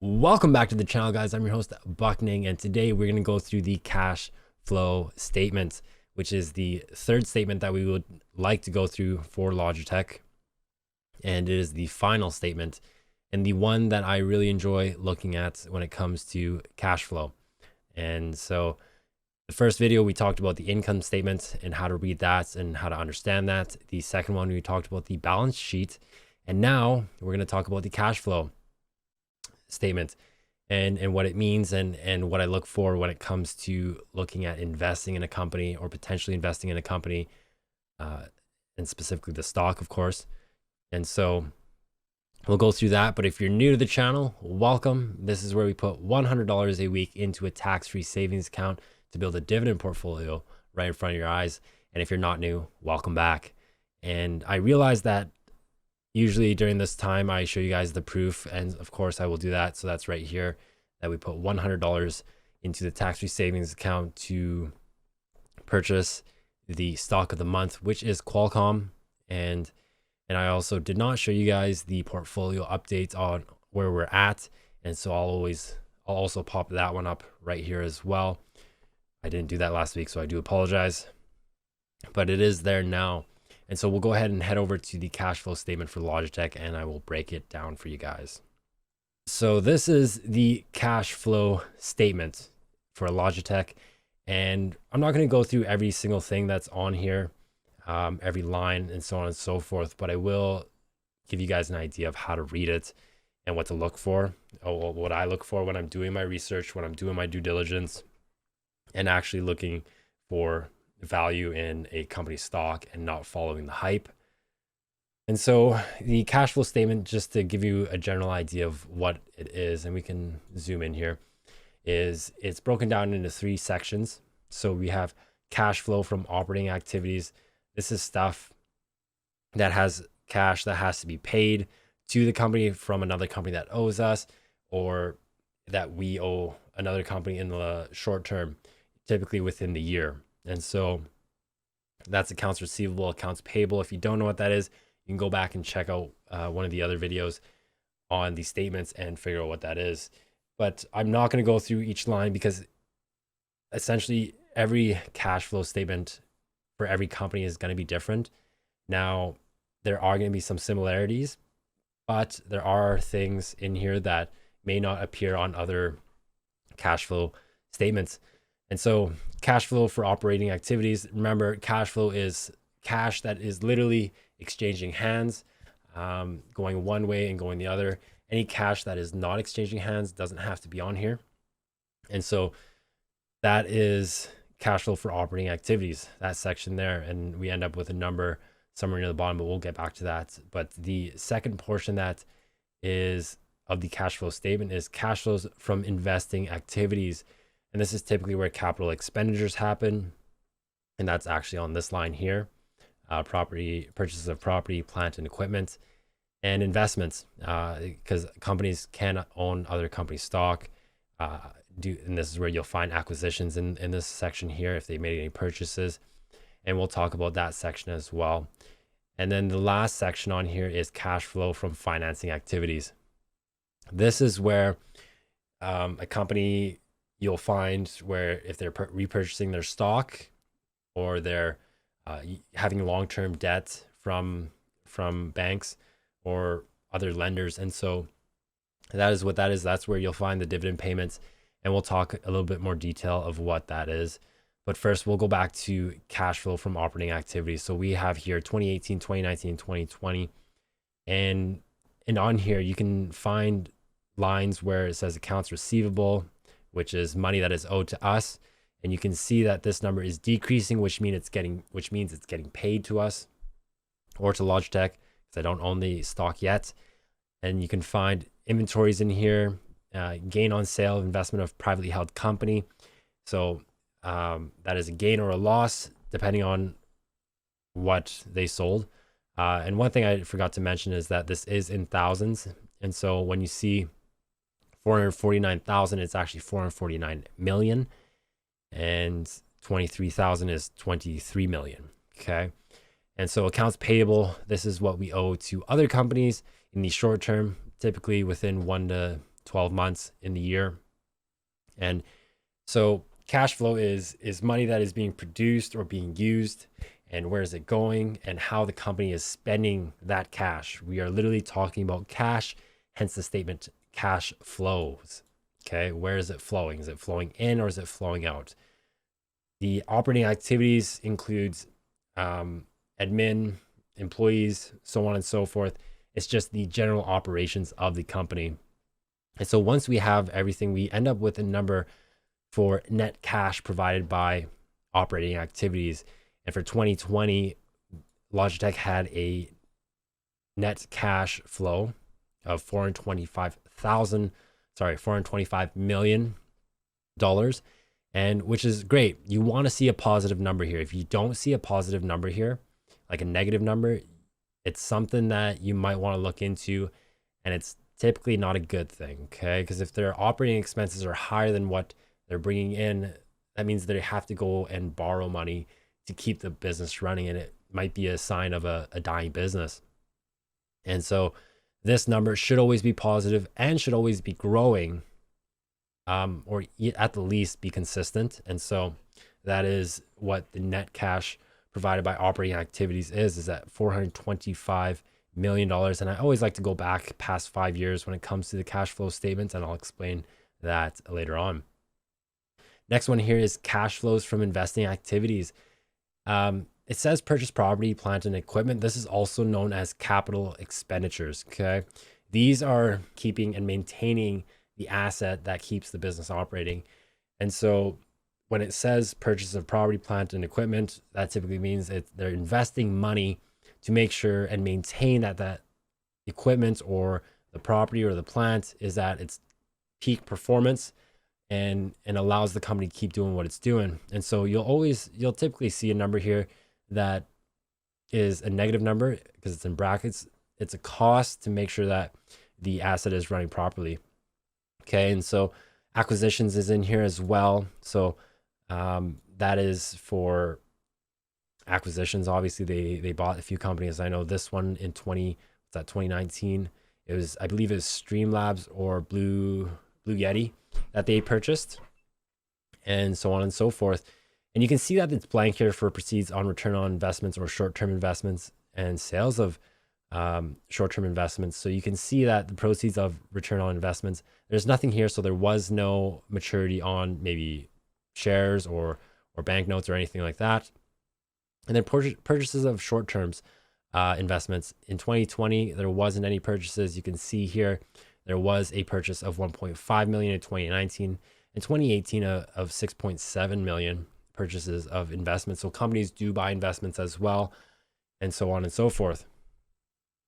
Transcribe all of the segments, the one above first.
Welcome back to the channel, guys. I'm your host, Buckning, and today we're going to go through the cash flow statement, which is the third statement that we would like to go through for Logitech. And it is the final statement and the one that I really enjoy looking at when it comes to cash flow. And so the first video, we talked about the income statement and how to read that and how to understand that. The second one, we talked about the balance sheet. And now we're going to talk about the cash flow statement and what it means and what I look for when it comes to looking at investing in a company or potentially investing in a company, and specifically the stock, of course. And so we'll go through that. But if you're new to the channel, welcome. This is where we put $100 a week into a tax-free savings account to build a dividend portfolio right in front of your eyes. And if you're not new, welcome back. And I realize that usually during this time, I show you guys the proof, and of course I will do that. So that's right here, that we put $100 into the tax-free savings account to purchase the stock of the month, which is Qualcomm. And I also did not show you guys the portfolio updates on where we're at. And so I'll also pop that one up right here as well. I didn't do that last week, so I do apologize, but it is there now. And so we'll go ahead and head over to the cash flow statement for Logitech, and I will break it down for you guys. So this is the cash flow statement for Logitech, and I'm not going to go through every single thing that's on here, every line and so on and so forth, but I will give you guys an idea of how to read it and what to look for, or what I look for when I'm doing my research, when I'm doing my due diligence, and actually looking for value in a company stock and not following the hype. And so the cash flow statement, just to give you a general idea of what it is, and we can zoom in here, is it's broken down into 3 sections. So we have cash flow from operating activities. This is stuff that has cash that has to be paid to the company from another company that owes us, or that we owe another company in the short term, typically within the year. And so that's accounts receivable, accounts payable. If you don't know what that is, you can go back and check out one of the other videos on these statements and figure out what that is. But I'm not going to go through each line, because essentially every cash flow statement for every company is going to be different. Now, there are going to be some similarities, but there are things in here that may not appear on other cash flow statements. And so cash flow for operating activities, remember, cash flow is cash that is literally exchanging hands, going one way and going the other. Any cash that is not exchanging hands doesn't have to be on here. And so that is cash flow for operating activities, that section there. And we end up with a number somewhere near the bottom, but we'll get back to that. But the second portion that is of the cash flow statement is cash flows from investing activities. And this is typically where capital expenditures happen. And that's actually on this line here. Purchases of property, plant and equipment, and investments, because companies can own other companies' stock. And this is where you'll find acquisitions in this section here, if they made any purchases. And we'll talk about that section as well. And then the last section on here is cash flow from financing activities. This is where a company, you'll find where if they're repurchasing their stock, or they're having long-term debt from banks or other lenders. And so that is what that is. That's where you'll find the dividend payments. And we'll talk a little bit more detail of what that is. But first, we'll go back to cash flow from operating activities. So we have here 2018, 2019, 2020. And on here, you can find lines where it says accounts receivable, which is money that is owed to us. And you can see that this number is decreasing, which means it's getting paid to us or to Logitech, because I don't own the stock yet. And you can find inventories in here, gain on sale of investment of privately held company. So that is a gain or a loss depending on what they sold. And one thing I forgot to mention is that this is in thousands. And so when you see 449,000, it's actually 449 million. And 23,000 is 23 million. Okay. And so accounts payable, this is what we owe to other companies in the short term, typically within 1 to 12 months in the year. And so cash flow is money that is being produced or being used, and where is it going, and how the company is spending that cash. We are literally talking about cash, hence the statement cash flows. Okay, where is it flowing? Is it flowing in or is it flowing out? The operating activities includes admin, employees, so on and so forth. It's just the general operations of the company. And so once we have everything, we end up with a number for net cash provided by operating activities. And for 2020, Logitech had a net cash flow of $425 million, and which is great. You want to see a positive number here. If you don't see a positive number here, like a negative number, it's something that you might want to look into, and it's typically not a good thing, okay? Because if their operating expenses are higher than what they're bringing in, that means they have to go and borrow money to keep the business running, and it might be a sign of a dying business. And so this number should always be positive and should always be growing, or at the least be consistent. And so that is what the net cash provided by operating activities is at $425 million. And I always like to go back past 5 years when it comes to the cash flow statements, and I'll explain that later on. Next one here is cash flows from investing activities. It says purchase property, plant, and equipment. This is also known as capital expenditures, okay? These are keeping and maintaining the asset that keeps the business operating. And so when it says purchase of property, plant, and equipment, that typically means they're investing money to make sure and maintain that equipment or the property or the plant is at its peak performance and allows the company to keep doing what it's doing. And so you'll typically see a number here that is a negative number because it's in brackets. It's a cost to make sure that the asset is running properly. Okay, and so acquisitions is in here as well. So that is for acquisitions. Obviously, they bought a few companies. I know this one in 2019. It was, I believe, it was Streamlabs or Blue Yeti that they purchased, and so on and so forth. And you can see that it's blank here for proceeds on return on investments or short-term investments and sales of short-term investments. So you can see that the proceeds of return on investments, there's nothing here. So there was no maturity on maybe shares or banknotes or anything like that. And then purchases of short-terms investments. In 2020, there wasn't any purchases. You can see here, there was a purchase of 1.5 million in 2019. In 2018, of 6.7 million purchases of investments. So companies do buy investments as well, and so on and so forth.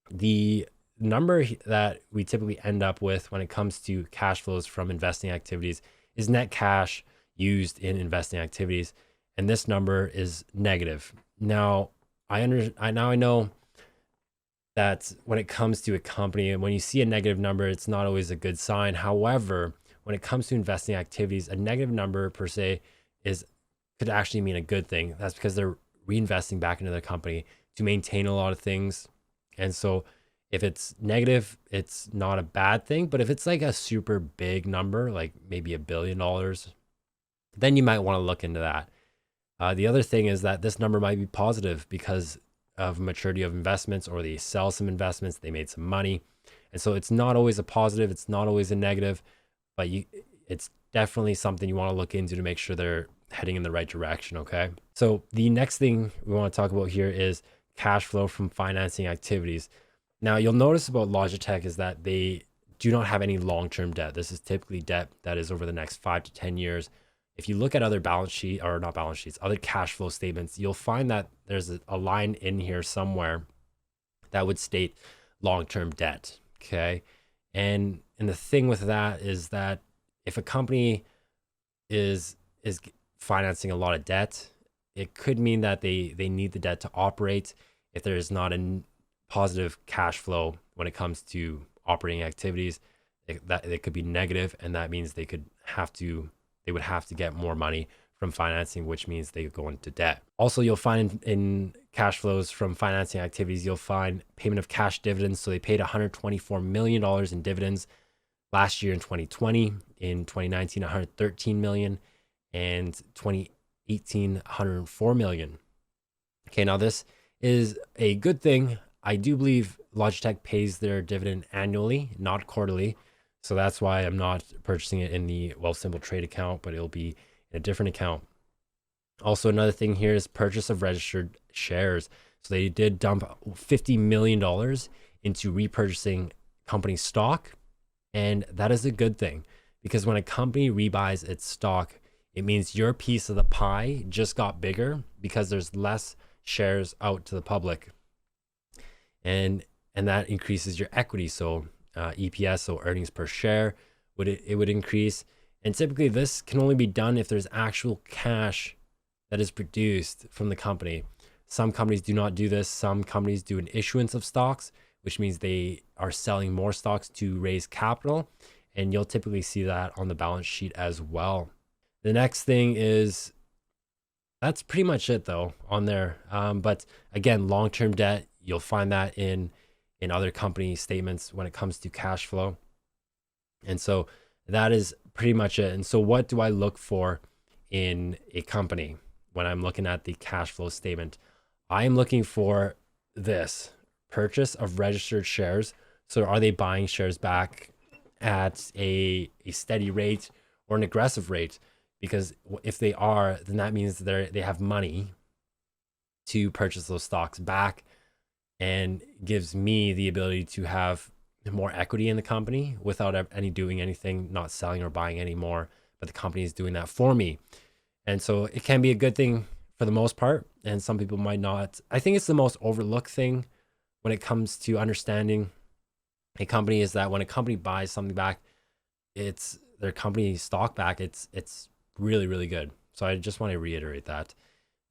The number that we typically end up with when it comes to cash flows from investing activities is net cash used in investing activities, and this number is negative. Now I know that when it comes to a company, and when you see a negative number, it's not always a good sign. However, when it comes to investing activities, a negative number per se could actually mean a good thing. That's because they're reinvesting back into the company to maintain a lot of things. And so if it's negative, it's not a bad thing. But if it's like a super big number, like maybe $1 billion, then you might want to look into that. The other thing is that this number might be positive because of maturity of investments, or they sell some investments, they made some money. And so it's not always a positive, it's not always a negative, but it's definitely something you want to look into to make sure they're heading in the right direction, okay? So the next thing we want to talk about here is cash flow from financing activities. Now you'll notice about Logitech is that they do not have any long-term debt. This is typically debt that is over the next 5 to 10 years. If you look at other other cash flow statements, you'll find that there's a line in here somewhere that would state long-term debt, okay? And the thing with that is that if a company is financing a lot of debt, it could mean that they need the debt to operate. If there is not a positive cash flow when it comes to operating activities, it could be negative, and that means they would have to get more money from financing, which means they go into debt. Also, you'll find in cash flows from financing activities, you'll find payment of cash dividends. So they paid $124 million in dividends last year in 2020, in 2019, 113 million, and 2018, 104 million. Okay, now this is a good thing. I do believe Logitech pays their dividend annually, not quarterly. So that's why I'm not purchasing it in the Wealthsimple Trade account, but it'll be in a different account. Also, another thing here is purchase of registered shares. So they did dump $50 million into repurchasing company stock. And that is a good thing, because when a company rebuys its stock, it means your piece of the pie just got bigger because there's less shares out to the public. And that increases your equity. So EPS, so earnings per share, would increase. And typically this can only be done if there's actual cash that is produced from the company. Some companies do not do this. Some companies do an issuance of stocks, which means they are selling more stocks to raise capital. And you'll typically see that on the balance sheet as well. The next thing is, that's pretty much it though on there. But again, long-term debt, you'll find that in other company statements when it comes to cash flow. And so that is pretty much it. And so what do I look for in a company when I'm looking at the cash flow statement? I am looking for this: purchase of registered shares. So are they buying shares back at a steady rate or an aggressive rate? Because if they are, then that means they have money to purchase those stocks back, and gives me the ability to have more equity in the company without doing anything, not selling or buying anymore, but the company is doing that for me. And so it can be a good thing for the most part, and some people might not. I think it's the most overlooked thing when it comes to understanding a company, is that when a company buys something back, it's their company stock back, it's really, really good. So I just want to reiterate that.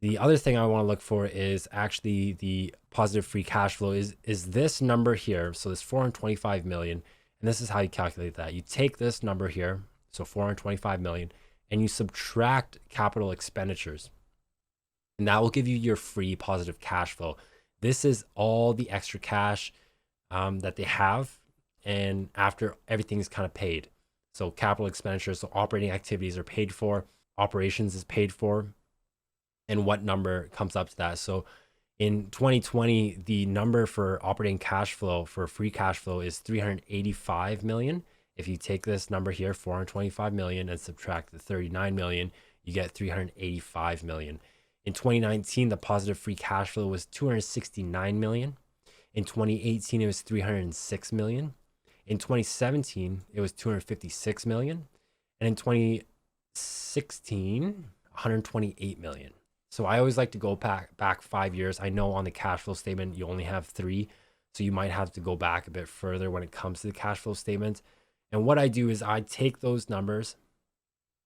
The other thing I want to look for is actually the positive free cash flow, is this number here. So this 425 million, and this is how you calculate that. You take this number here, so 425 million, and you subtract capital expenditures, and that will give you your free positive cash flow. This is all the extra cash that they have, and after everything's kind of paid. So capital expenditures, so operating activities are paid for, operations is paid for, and what number comes up to that. So in 2020, the number for operating cash flow, for free cash flow, is 385 million. If you take this number here, 425 million, and subtract the 39 million, you get 385 million. In 2019, the positive free cash flow was 269 million. In 2018, it was 306 million. In 2017, it was 256 million. And in 2016, 128 million. So I always like to go back 5 years. I know on the cash flow statement, you only have 3. So you might have to go back a bit further when it comes to the cash flow statement. And what I do is I take those numbers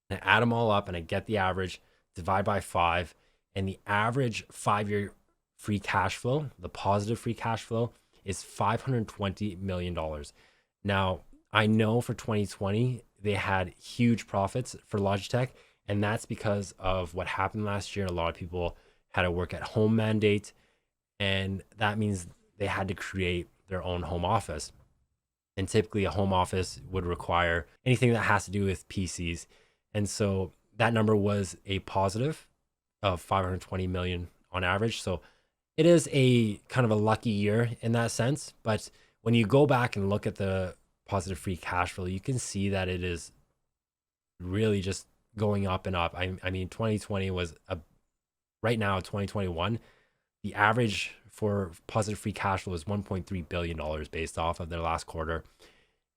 and I add them all up, and I get the average, divide by 5. And the average 5-year free cash flow, the positive free cash flow, is $520 million. Now, I know for 2020, they had huge profits for Logitech, and that's because of what happened last year. A lot of people had a work at home mandate, and that means they had to create their own home office. And typically a home office would require anything that has to do with PCs. And so that number was a positive of 520 million on average. So it is a kind of a lucky year in that sense. But when you go back and look at the positive free cash flow, you can see that it is really just going up and up. I mean, 2020 was right now, 2021, the average for positive free cash flow is $1.3 billion based off of their last quarter.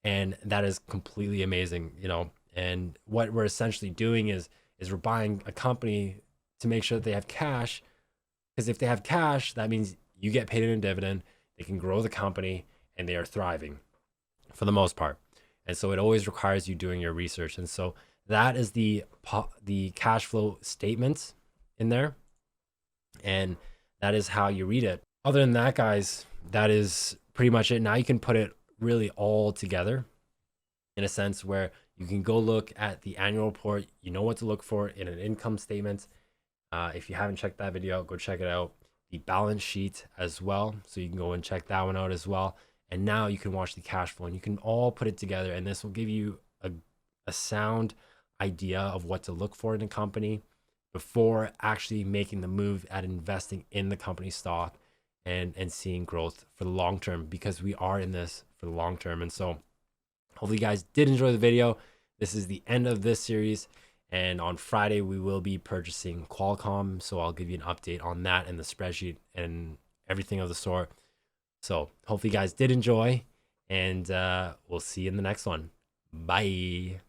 And that is completely amazing, you know. And what we're essentially doing is we're buying a company to make sure that they have cash, because if they have cash, that means you get paid in a dividend, they can grow the company, and they are thriving for the most part. And so it always requires you doing your research. And so that is the cash flow statements in there, and that is how you read it. Other than that, guys, that is pretty much it. Now you can put it really all together in a sense where you can go look at the annual report. You know what to look for in an income statement. If you haven't checked that video out, go check it out. The balance sheet as well, so you can go and check that one out as well. And now you can watch the cash flow and you can all put it together. And this will give you a sound idea of what to look for in a company before actually making the move at investing in the company stock and seeing growth for the long term, because we are in this for the long term. And so hopefully you guys did enjoy the video. This is the end of this series. And on Friday, we will be purchasing Qualcomm. So I'll give you an update on that and the spreadsheet and everything of the sort. So hopefully you guys did enjoy, and we'll see you in the next one. Bye.